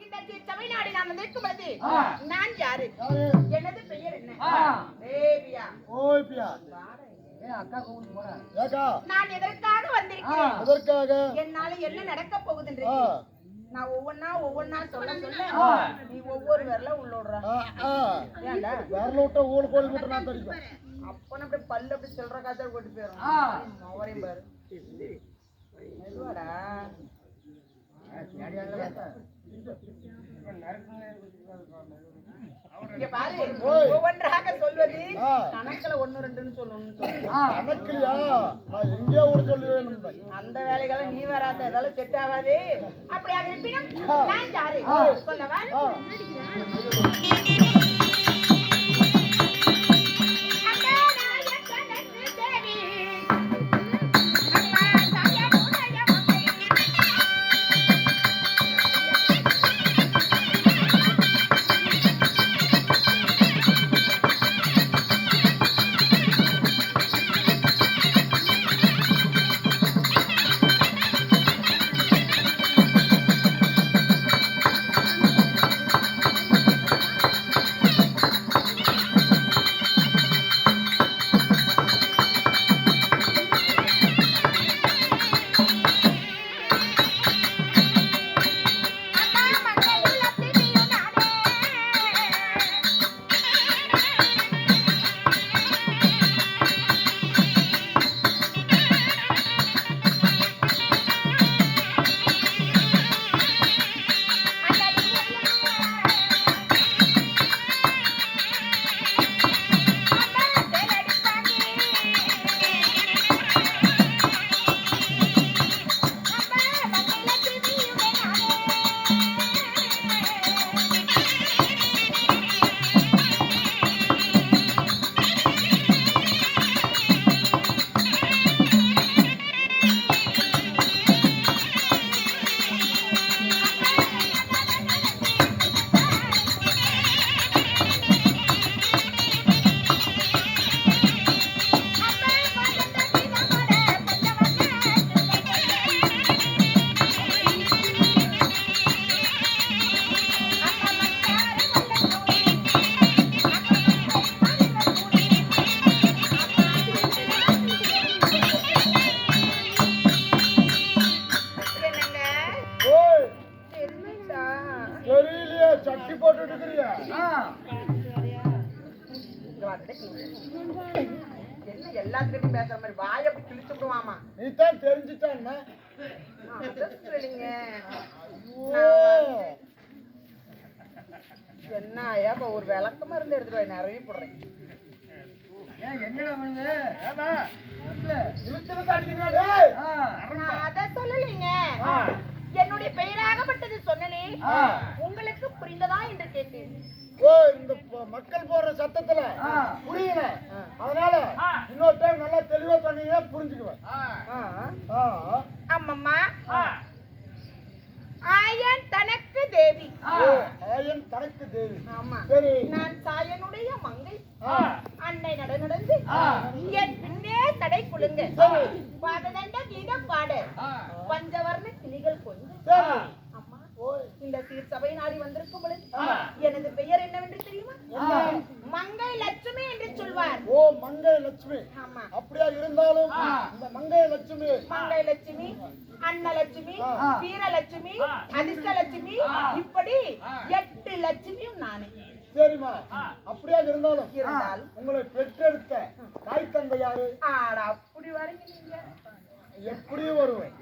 இந்த தமிழ்நாடு நான் வந்திருக்கும் பொழுது நான் யாரு? எனது பெயர் என்ன? தேவியா. ஓய் பியா. நான் எதற்காக வந்திருக்கிறேன்? எதற்காக? என்னால என்ன நடக்க போகுது? நான் ஒவ்வொன்னா சொல்ல நீ ஒவ்வொரு விரல உள்ளோடுற. விரல விட்ட ஊடு கோழி விட்டு நான் தெரியும். அப்ப அப்படி பல்லு அப்படி சொல்ற காய்ச்சல் போட்டு போயிடும். அவரையும் பாரு. மெதுவாடா. ஒவ்வொன்றாக சொல்வது கணக்குல 1 2ன்னு சொல்லணும். கணக்குலையா? நான் எங்கேயோ ஒரு சொல்லுவேன். அந்த வேலைகளை நீ வராத, ஏதாவது செட் ஆகாது. அப்படியாக இருப்பினும் நான் யாரு சொல்லவா? எல்லாத்துக்கிட்டும் பேசுற மாதிரி வாய் அப்படி கிழிச்சு விடுவாமா. நீ தான் தெரிஞ்சுட்டான் என்ன ஐயா ஒரு விளக்கமா இருந்து எடுத்துட்டு நிறைய போடுறேன். அத சொல்லலைங்க, என்னுடைய பெயராகப்பட்டது சொன்னனே, உங்களுக்கு புரிந்ததா என்று கேட்டேன். ஓ, இந்த மக்கள் போடுற சத்தத்துல புரியல, அதனால இன்னொரு டைம் நல்லா தெளிவா சொன்னீங்கன்னா புரிஞ்சுக்குவேன். ஆமாம்மா, ஆயன் தனக்கு தேவி. ஆயன் தனக்கு தேவி. ஆமா, சரி. நான் சாயனுடைய மங்கை. அன்னை நடந்து என் பின்னே தடை குழுங்க பாததண்ட கீதம் பாட பஞ்சவர்ண கிளிகள் கொஞ்சம். அம்மா, இந்த சீர் சபை நாடி வந்திருக்கும் பொழுது எனது பெயர் என்னவென்று தெரியுமா? மங்கை லட்சுமி என்று சொல்வார். ஓ, மங்கை லட்சுமி. ஆமா, அப்படியா இருந்தாலும் இந்த மங்கை லட்சுமி, மங்கை லட்சுமி, அன்னலட்சுமி, வீரலட்சுமி, அதிர்ஷ்டலட்சுமி, இப்படி 8 லட்சுமியும் நானே. சரிமா, அப்படியா இருந்தாலும் உங்களை பெற்றெடுத்த தாய் தந்தை யாரு? அப்படி வரீங்க நீங்க. எப்படியும் வருவேன்.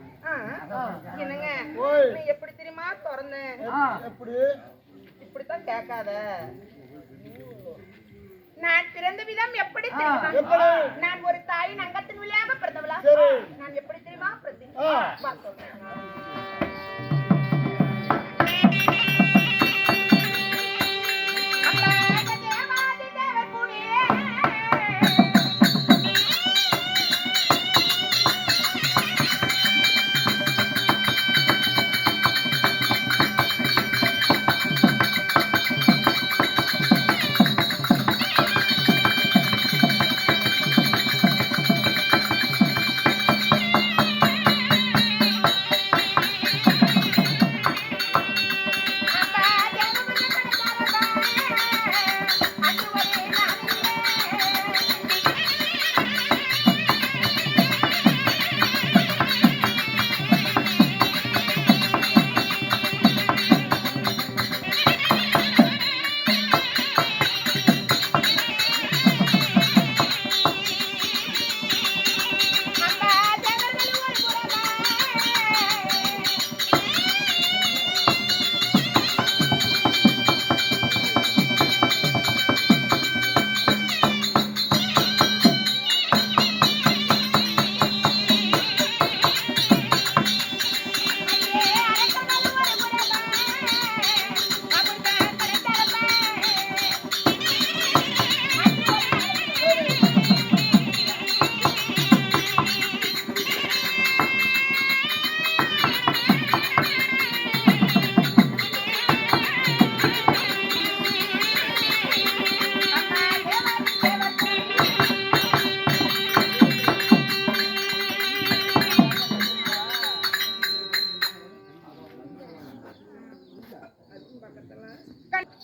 என்னங்க, நீ எப்படி தெரியுமா திறந்தேன்? எப்படி? இப்படித்தான் கேட்காத. நான் பிறந்த விதம் எப்படி தெரியுமா? நான் ஒரு தாயின் அங்கத்தின் வழியாக பிறந்தவளா? நான் எப்படி தெரியுமா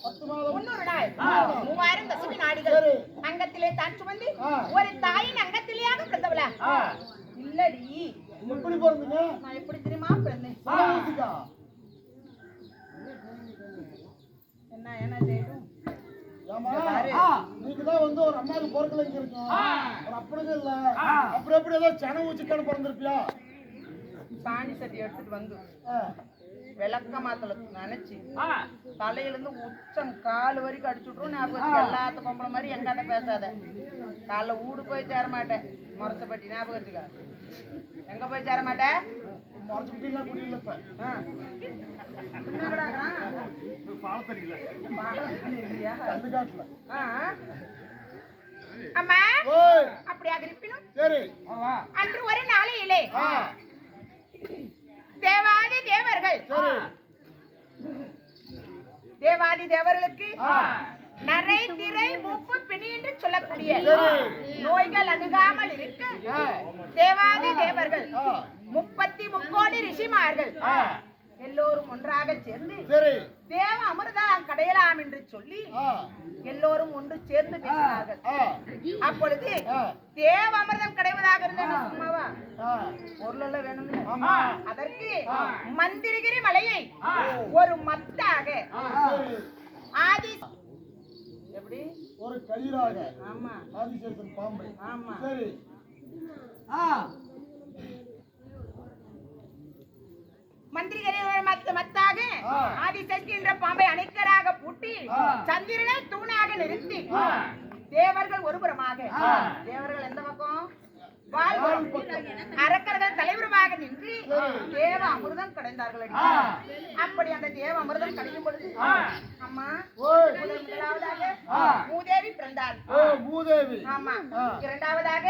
10 மாதம் 300 நாள் 3000 தசமி நாடிகள் சரி. அங்கத்திலே தான் சுமந்து ஆ. ஒரு தாயின் அங்கத்திலேயாக பிறந்தவளா இல்லடி எப்படி பிறந்தீங்க நான் எப்படி தெரியுமா பிறந்தேன் ஊசிக்கா என்ன என்ன செய்யணும் ஏமா நீங்க தான் வந்து ஒரு அம்மாவுக்கு பொறுக்கலைங்க இருக்கோம் ஒரு அப்பனுக்கு இல்ல அப்புறம் எப்படி ஏதோ சன ஊச்சிக்கான பிறந்திருப்பியா சாணி சட்டி எடுத்துட்டு வந்து விளக்க மாத்தல நினைச்சு தலையிலிருந்து உச்சம் கால் வரைக்கும் அடிச்சு விட்டுரும் ஞாபகம் எல்லாத்த பொம்பளை மாதிரி எங்காட்ட பேசாத காலைல ஊடு போய் சேர மாட்டேன் முரசப்பட்டி ஞாபகம் வச்சுக்க எங்க போய் சேர மாட்டேன் மறைச்சுக்கிட்டீங்களா குடியில இப்ப கண்டுகாட்டுல அம்மா ஓய் அப்படியாக இருப்பினும் சரி அன்று ஒரு நாளையிலே தேவாதி தேவர்கள் சரி தேவாதி தேவர்களுக்கு நரை திரை மூப்பு பிணி என்று சொல்லக்கூடிய நோய்கள் அணுகாமல் இருக்க தேவாதி தேவர்கள் 33 ரிஷிமார்கள் எல்லோரும் ஒன்றாக சேர்ந்து தேவ அமிர்தா கடையலாம் என்று சொல்லி எல்லோரும் ஒன்று சேர்ந்து பேசினார்கள். அப்பொழுது தேவ அமிர்தம் கிடைவதாக இருந்தது சும்மாவா பொருள் வேணும். அதற்கு மந்திரகிரி மலையை ஒரு மத்தாக ஆதி எப்படி ஒரு கயிறாக ஆமா ஆதிசேஷன் பாம்பை ஆமா சரி மந்திரிகரை மத்தாக ஆதிசக்தி என்ற பாம்பை அணைக்கராக பூட்டி சந்திரனை தூணாக நிறுத்தி தேவர்கள் ஒருபுறமாக தேவர்கள் எந்த பக்கம் அரக்கர்கள் தலைவருமாக நின்று தேவ அமிர்தம் கடைந்தார்கள். அப்படி அந்த தேவ அமிர்தம் கடையும் பொழுது அம்மா முதலாவதாக மூதேவி பிறந்தார். மூதேவி ஆமா. இரண்டாவதாக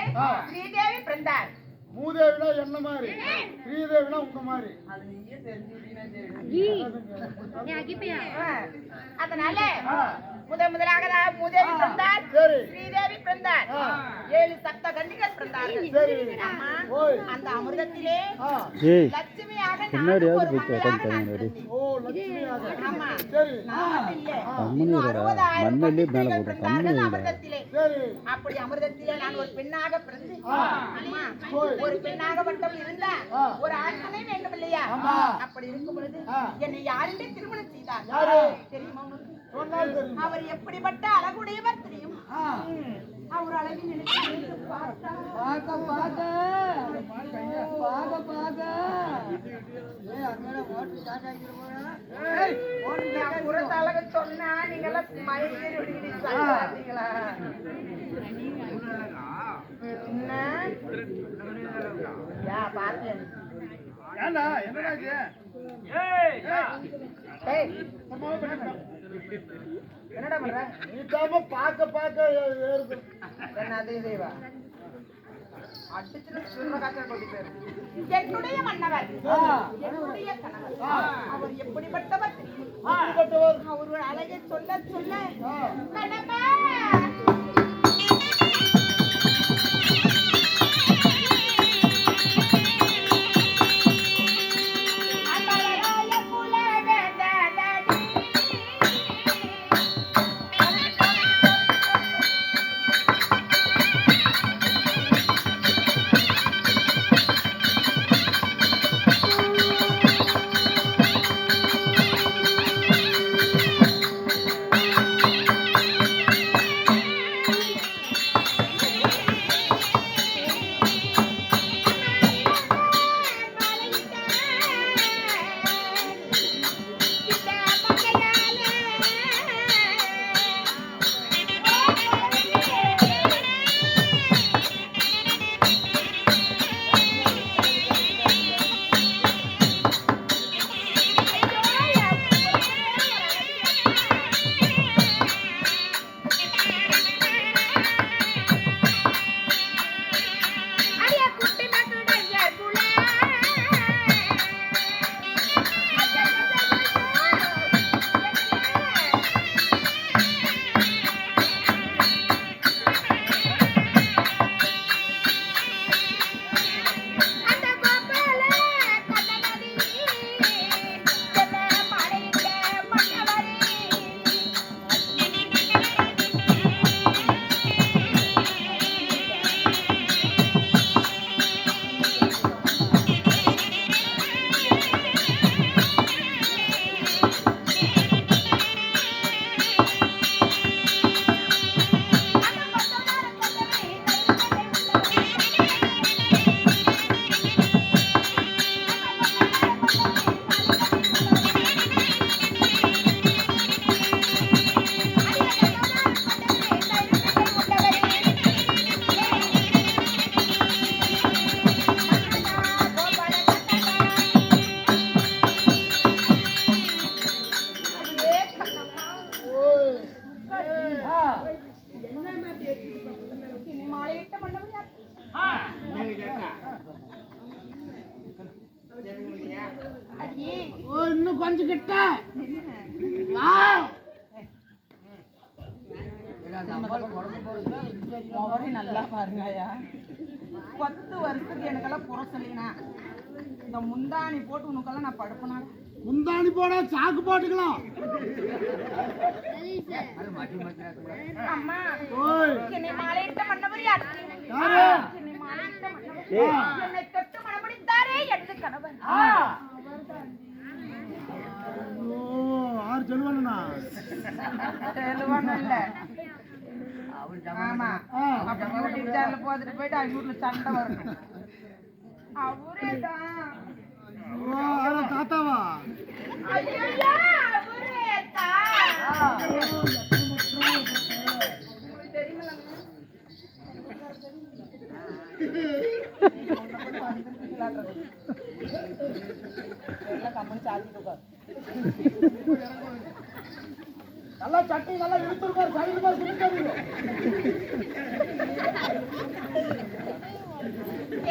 ஸ்ரீதேவி பிறந்தார். மூதேவினா என்ன மாதிரி ஸ்ரீதேவினா உங்க மாதிரி அதனால முதலாக மூதேவி பிறந்தார் ஸ்ரீதேவி பிறந்தார் 7 சப்த கன்னிகள் பிறந்தார்கள். அந்த அமிர்தத்திலே லட்சுமியாக அமிர்தத்திலே அப்படி அமிர்தத்திலே நான் ஒரு பெண்ணாக பிறந்து ஒரு பெண்ணாகப்பட்டவள் இருந்தா ஒரு ஆண்மனை வேண்டும் இல்லையா? அப்படி இருக்கும் பொழுது என்னை யாருடைய திருமணம் செய்தார் தெரியுமா உங்களுக்கு? அவர் எப்படிப்பட்ட அழகுடையவர் தெரியும்? அவர் அழகின் அழகு சொன்னா நீங்க எல்லாம் என்னடா பண்ற? நீட்டாம பாக்க பாக்க ஏறுது. என்ன அதே தேவா அடிச்சு சும்மா காச்சா கொண்டு போயிரு. என்னுடைய மன்னவர் என்னுடைய கணவர் அவர் எப்படிப்பட்டவர் தெரியும்? அவர் அழகை சொல்ல சொல்ல கடமை ஓ இன்னும் கொஞ்சம் கிட்ட வா நல்லா பாருங்கய்யா 10 வருஷத்துக்கு எனக்கெல்லாம் புற சொல்லினா இந்த முந்தாணி போட்டு உனக்கெல்லாம் நான் படுப்பனா முந்தாணி போட சாக்கு போட்டுக்கலாம் அம்மா ஓய் என்னை மாலையிட்ட மன்னவர் யாரு யாரு என்னை மாலையிட்ட மன்னவர் என்னை தொட்டு மணமுடித்தாரே எனது கணவன் ஓ ஆறு சொல்லுவானா செல்வன் இல்ல ஆமா அப்ப வீட்டுல போத்துட்டு போயிட்டு அவங்க வீட்டுல சண்டை வரணும் அவரேதான் ஓ ஆறு தாத்தாவா ஐயா அவரேதான் நல்லா சட்டை நல்லா இழுத்துருப்பாரு சைடு பாரு சுத்தீங்க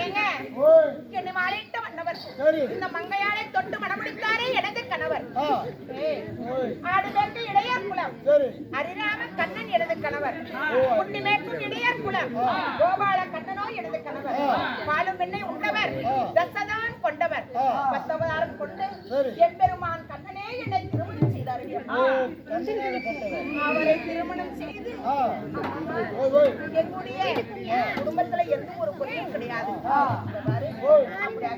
ஏங்க ஓய் என்னை மாலையிட்ட மன்னவர் சரி இந்த மங்கையாளை தொட்டு மணமுடித்தாரே எனது கணவர் ஏய், ஓய் ஆடுதற்கு இடையர் குலம் சரி அரிராம கண்ணன் எனது கணவர் உன்னிமேற்கும் இடையர் குலம் கோபால கண்ணனோ எனது கணவர் பாலும் வெண்ணை உண்டவர் தசதான் கொண்டவர் 19 கொண்டு சரி. எம்பெருமான் கண்ணனே என்னை திருமணம் செய்தார்கள் அவரை திருமணம் செய்து ஓய் ஓய் எங்களுடைய குடும்பத்துல எந்த ஒரு குறையும் கிடையாது இந்த பாரு, ஓய் அப்படியாக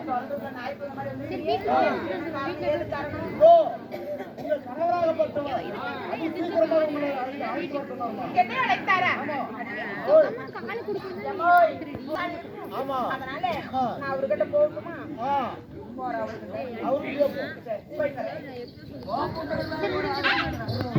சொல்றத நாய்க்குள்ள மாதிரி ஏது காரணம் ஓ உங்க கணவராகப்பட்டவர் அதி சீக்கிரமாக உங்களை அழைத்து வரணும் என்ன அழைத்தாரா ஓய் எம்மோய். ஆமா அதனால நான் அவர்கிட்ட போகணுமா போற அவர்கிட்ட அவருக்கு சரி, போயிட்டு வரேன்.